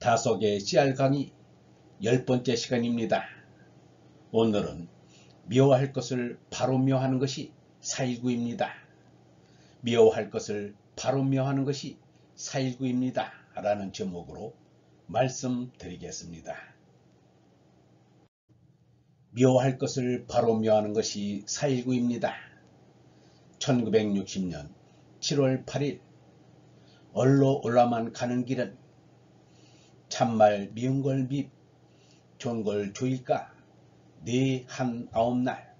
다속의 CR 강의 10번째 시간입니다. 오늘은 미워할 것을 바로 미워하는 것이 4.19입니다. 미워할 것을 바로 미워하는 것이 4.19입니다. 라는 제목으로 말씀드리겠습니다. 미워할 것을 바로 미워하는 것이 4.19입니다. 1960년 7월 8일 얼로 올라만 가는 길은 참말 미운 걸 밉, 좋은 걸 조일까 네 한 아홉 날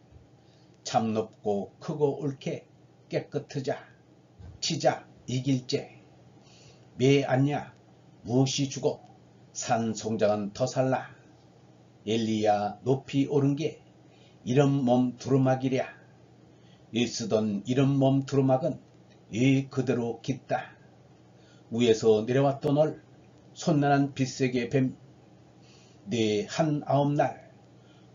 참 높고 크고 옳게 깨끗하자 치자 이길제 매 안냐 무엇이 주고 산 송장은 더 살라 엘리야 높이 오른 게 이런 몸 두루마기랴 일쓰던 이런 몸 두루막은 이 그대로 깃다 위에서 내려왔던 얼 손난한 빛색의 뱀 네 한 아홉 날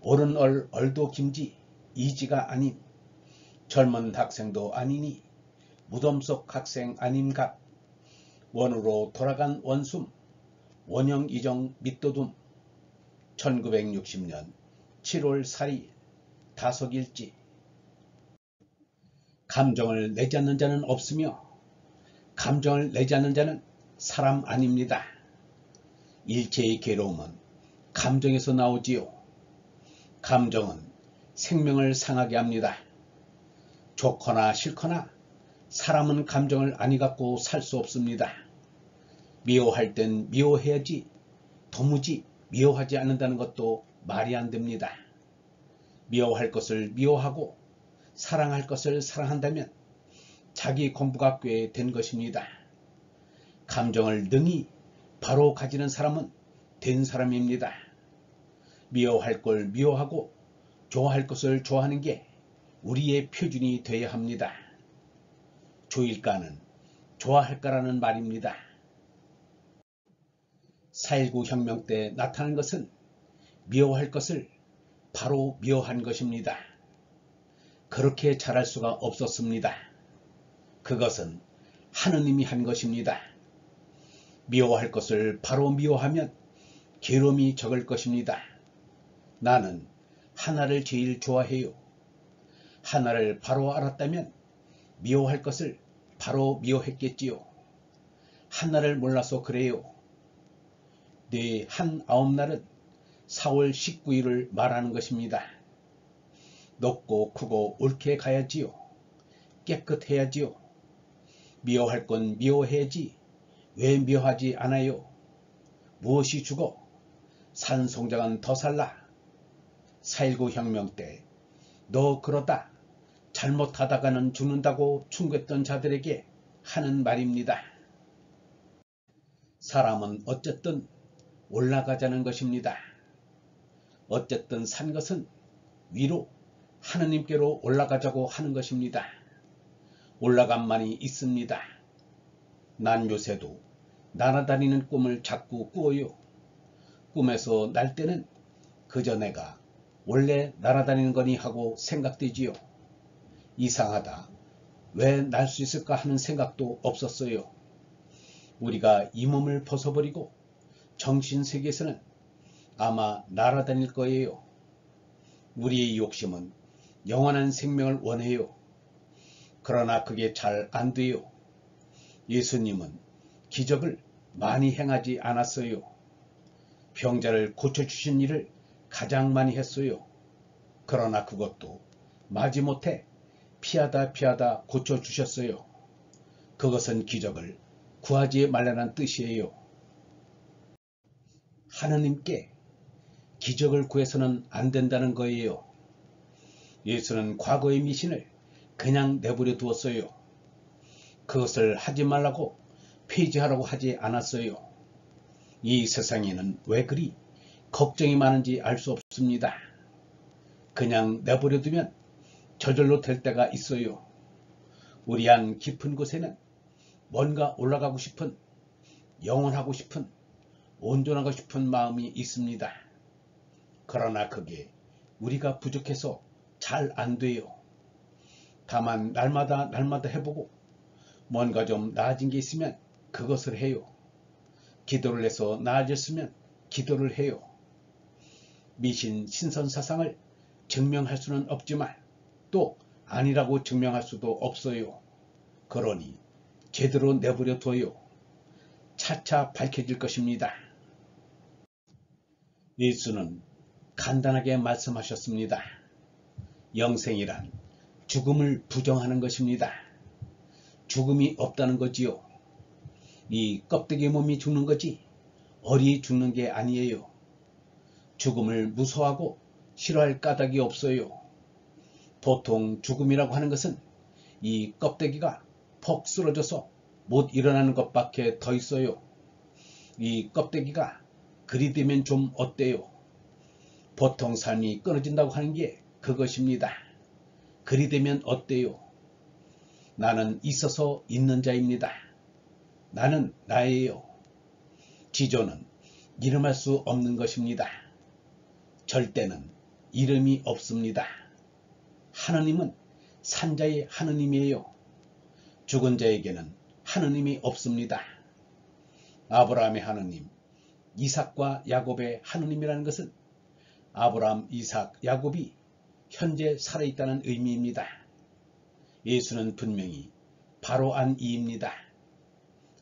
오른 얼도 김지 이지가 아닌 젊은 학생도 아니니 무덤 속 학생 아님갑 원으로 돌아간 원숨 원형 이정 밑도둠 1960년 7월 4일 다속일지 감정을 내지 않는 자는 없으며 감정을 내지 않는 자는 사람 아닙니다. 일체의 괴로움은 감정에서 나오지요. 감정은 생명을 상하게 합니다. 좋거나 싫거나 사람은 감정을 아니 갖고 살 수 없습니다. 미워할 땐 미워해야지 도무지 미워하지 않는다는 것도 말이 안 됩니다. 미워할 것을 미워하고 사랑할 것을 사랑한다면 자기 공부가 꽤 된 것입니다. 감정을 능히 바로 가지는 사람은 된 사람입니다. 미워할 걸 미워하고 좋아할 것을 좋아하는 게 우리의 표준이 되어야 합니다. 조일까는 좋아할까라는 말입니다. 4.19 혁명 때 나타난 것은 미워할 것을 바로 미워한 것입니다. 그렇게 잘할 수가 없었습니다. 그것은 하느님이 한 것입니다. 미워할 것을 바로 미워하면 괴로움이 적을 것입니다. 나는 하나를 제일 좋아해요. 하나를 바로 알았다면 미워할 것을 바로 미워했겠지요. 하나를 몰라서 그래요. 네 한 아홉 날은 4월 19일을 말하는 것입니다. 높고 크고 옳게 가야지요. 깨끗해야지요. 미워할 건 미워해야지 왜 미워하지 않아요? 무엇이 죽어? 산 송장은 더 살라. 4.19 혁명 때 너 그러다 잘못하다가는 죽는다고 충고했던 자들에게 하는 말입니다. 사람은 어쨌든 올라가자는 것입니다. 어쨌든 산 것은 위로 하느님께로 올라가자고 하는 것입니다. 올라간만이 있습니다. 난 요새도 날아다니는 꿈을 자꾸 꾸어요. 꿈에서 날 때는 그저 내가 원래 날아다니는 거니 하고 생각되지요. 이상하다. 왜 날 수 있을까 하는 생각도 없었어요. 우리가 이 몸을 벗어버리고 정신세계에서는 아마 날아다닐 거예요. 우리의 욕심은 영원한 생명을 원해요. 그러나 그게 잘 안 돼요. 예수님은 기적을 많이 행하지 않았어요. 병자를 고쳐주신 일을 가장 많이 했어요. 그러나 그것도 마지못해 피하다 고쳐주셨어요. 그것은 기적을 구하지 말라는 뜻이에요. 하느님께 기적을 구해서는 안 된다는 거예요. 예수는 과거의 미신을 그냥 내버려 두었어요. 그것을 하지 말라고 폐지하라고 하지 않았어요. 이 세상에는 왜 그리 걱정이 많은지 알 수 없습니다. 그냥 내버려 두면 저절로 될 때가 있어요. 우리 안 깊은 곳에는 뭔가 올라가고 싶은, 영원하고 싶은, 온전하고 싶은 마음이 있습니다. 그러나 그게 우리가 부족해서 잘 안 돼요. 다만 날마다 해보고 뭔가 좀 나아진 게 있으면 그것을 해요. 기도를 해서 나아졌으면 기도를 해요. 미신 신선사상을 증명할 수는 없지만 또 아니라고 증명할 수도 없어요. 그러니 제대로 내버려 둬요. 차차 밝혀질 것입니다. 예수는 간단하게 말씀하셨습니다. 영생이란 죽음을 부정하는 것입니다. 죽음이 없다는 거지요. 이 껍데기 몸이 죽는 거지 얼이 죽는 게 아니에요. 죽음을 무서워하고 싫어할 까닭이 없어요. 보통 죽음이라고 하는 것은 이 껍데기가 퍽 쓰러져서 못 일어나는 것밖에 더 있어요. 이 껍데기가 그리 되면 좀 어때요? 보통 삶이 끊어진다고 하는 게 그것입니다. 그리 되면 어때요? 나는 있어서 있는 자입니다. 나는 나예요. 지조는 이름할 수 없는 것입니다. 절대는 이름이 없습니다. 하느님은 산자의 하느님이에요. 죽은 자에게는 하느님이 없습니다. 아브라함의 하느님, 이삭과 야곱의 하느님이라는 것은 아브라함, 이삭, 야곱이 현재 살아있다는 의미입니다. 예수는 분명히 바로 안 이입니다.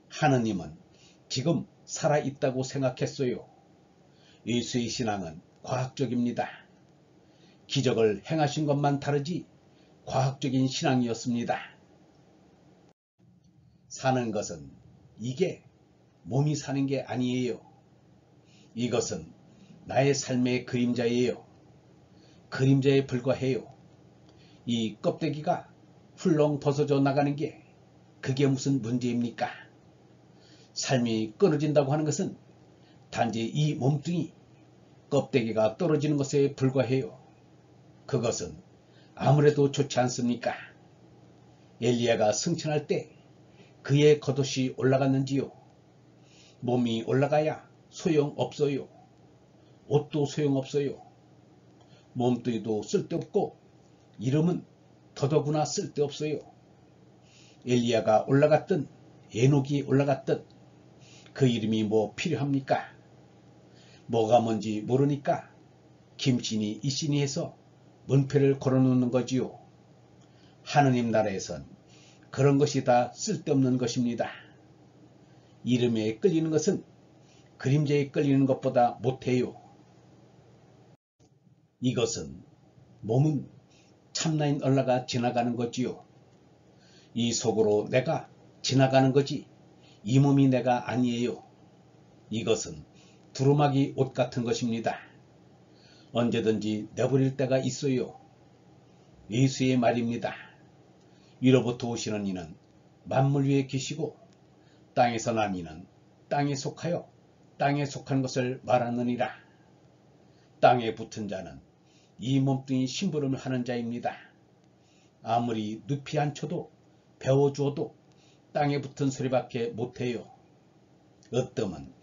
하느님은 지금 살아있다고 생각했어요. 예수의 신앙은 과학적입니다. 기적을 행하신 것만 다르지 과학적인 신앙이었습니다. 사는 것은 이게 몸이 사는 게 아니에요. 이것은 나의 삶의 그림자예요. 그림자에 불과해요. 이 껍데기가 훌렁 벗어져 나가는 게 그게 무슨 문제입니까? 삶이 끊어진다고 하는 것은 단지 이 몸뚱이 껍데기가 떨어지는 것에 불과해요. 그것은 아무래도 좋지 않습니까? 엘리야가 승천할 때 그의 겉옷이 올라갔는지요? 몸이 올라가야 소용없어요. 옷도 소용없어요. 몸뚱이도 쓸데없고 이름은 더더구나 쓸데없어요. 엘리야가 올라갔든 에녹이 올라갔든 그 이름이 뭐 필요합니까? 뭐가 뭔지 모르니까 김신이 이신이 해서 문패를 걸어놓는 거지요. 하느님 나라에선 그런 것이 다 쓸데없는 것입니다. 이름에 끌리는 것은 그림자에 끌리는 것보다 못해요. 이것은 몸은 참나인 얼라가 지나가는 거지요. 이 속으로 내가 지나가는 거지 이 몸이 내가 아니에요. 이것은 두루마기 옷 같은 것입니다. 언제든지 내버릴 때가 있어요. 예수의 말입니다. 위로부터 오시는 이는 만물 위에 계시고 땅에서 난 이는 땅에 속하여 땅에 속한 것을 말하느니라. 땅에 붙은 자는 이 몸뚱이 심부름을 하는 자입니다. 아무리 늪이 한 쳐도 배워주어도 땅에 붙은 소리밖에 못해요. 으뜸은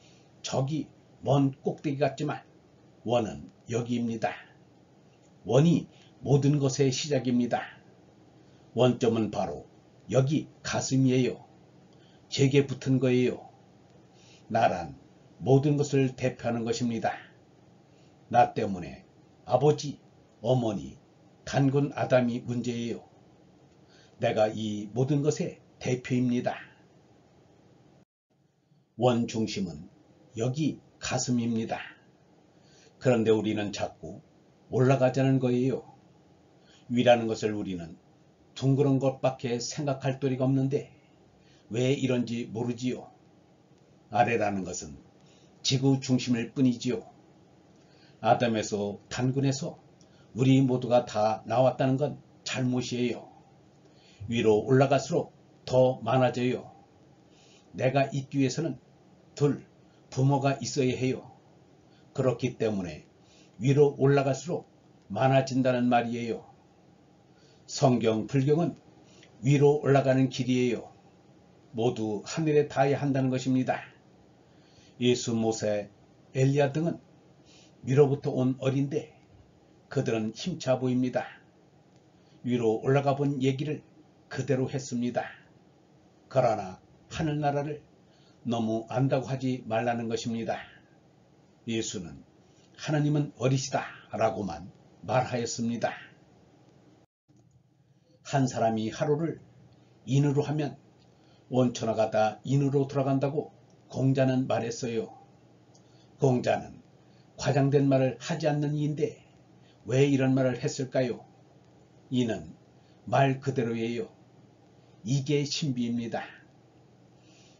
저기 먼 꼭대기 같지만 원은 여기입니다. 원이 모든 것의 시작입니다. 원점은 바로 여기 가슴이에요. 제게 붙은 거예요. 나란 모든 것을 대표하는 것입니다. 나 때문에 아버지, 어머니, 단군 아담이 문제예요. 내가 이 모든 것의 대표입니다. 원 중심은 여기 가슴입니다. 그런데 우리는 자꾸 올라가자는 거예요. 위라는 것을 우리는 둥그런 것밖에 생각할 도리가 없는데 왜 이런지 모르지요. 아래라는 것은 지구 중심일 뿐이지요. 아담에서 단군에서 우리 모두가 다 나왔다는 건 잘못이에요. 위로 올라갈수록 더 많아져요. 내가 있기 위해서는 둘, 부모가 있어야 해요. 그렇기 때문에 위로 올라갈수록 많아진다는 말이에요. 성경, 불경은 위로 올라가는 길이에요. 모두 하늘에 닿아야 한다는 것입니다. 예수, 모세, 엘리야 등은 위로부터 온 어린데 그들은 힘차 보입니다. 위로 올라가 본 얘기를 그대로 했습니다. 그러나 하늘나라를 너무 안다고 하지 말라는 것입니다. 예수는 하나님은 어리시다 라고만 말하였습니다. 한 사람이 하루를 인으로 하면 원천하가 다 인으로 돌아간다고 공자는 말했어요. 공자는 과장된 말을 하지 않는 이인데 왜 이런 말을 했을까요? 이는 말 그대로예요. 이게 신비입니다.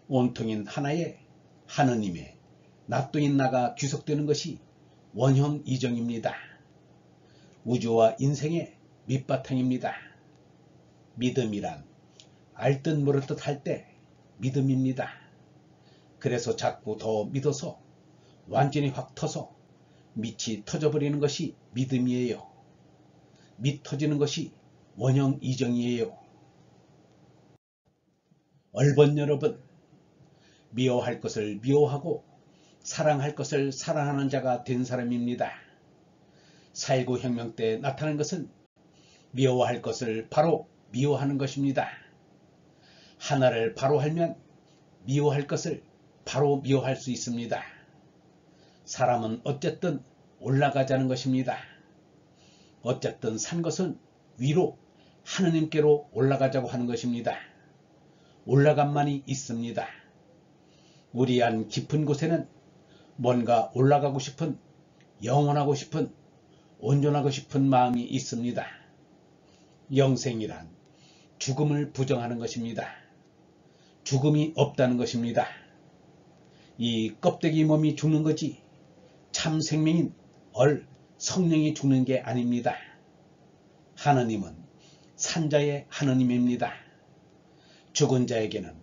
온통인 하나에 하느님의 낫도인 나가 귀속되는 것이 원형 이정입니다. 우주와 인생의 밑바탕입니다. 믿음이란 알듯 모르듯 할 때 믿음입니다. 그래서 자꾸 더 믿어서 완전히 확 터서 밑이 터져버리는 것이 믿음이에요. 밑 터지는 것이 원형 이정이에요. 얼번 여러분, 미워할 것을 미워하고 사랑할 것을 사랑하는 자가 된 사람입니다. 4.19 혁명 때 나타난 것은 미워할 것을 바로 미워하는 것입니다. 하나를 바로 알면 미워할 것을 바로 미워할 수 있습니다. 사람은 어쨌든 올라가자는 것입니다. 어쨌든 산 것은 위로 하느님께로 올라가자고 하는 것입니다. 올라간만이 있습니다. 우리 안 깊은 곳에는 뭔가 올라가고 싶은, 영원하고 싶은, 온전하고 싶은 마음이 있습니다. 영생이란 죽음을 부정하는 것입니다. 죽음이 없다는 것입니다. 이 껍데기 몸이 죽는 거지 참 생명인 성령이 죽는 게 아닙니다. 하느님은 산자의 하느님입니다. 죽은 자에게는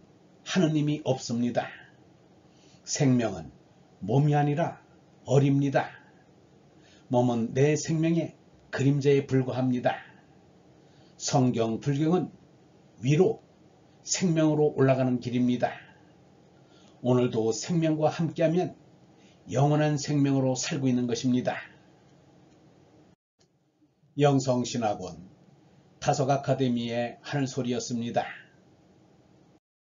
하느님이 없습니다. 생명은 몸이 아니라 얼입니다. 몸은 내 생명의 그림자에 불과합니다. 성경, 불경은 위로 생명으로 올라가는 길입니다. 오늘도 생명과 함께하면 영원한 생명으로 살고 있는 것입니다. 영성신학원 타석 아카데미의 하늘소리였습니다.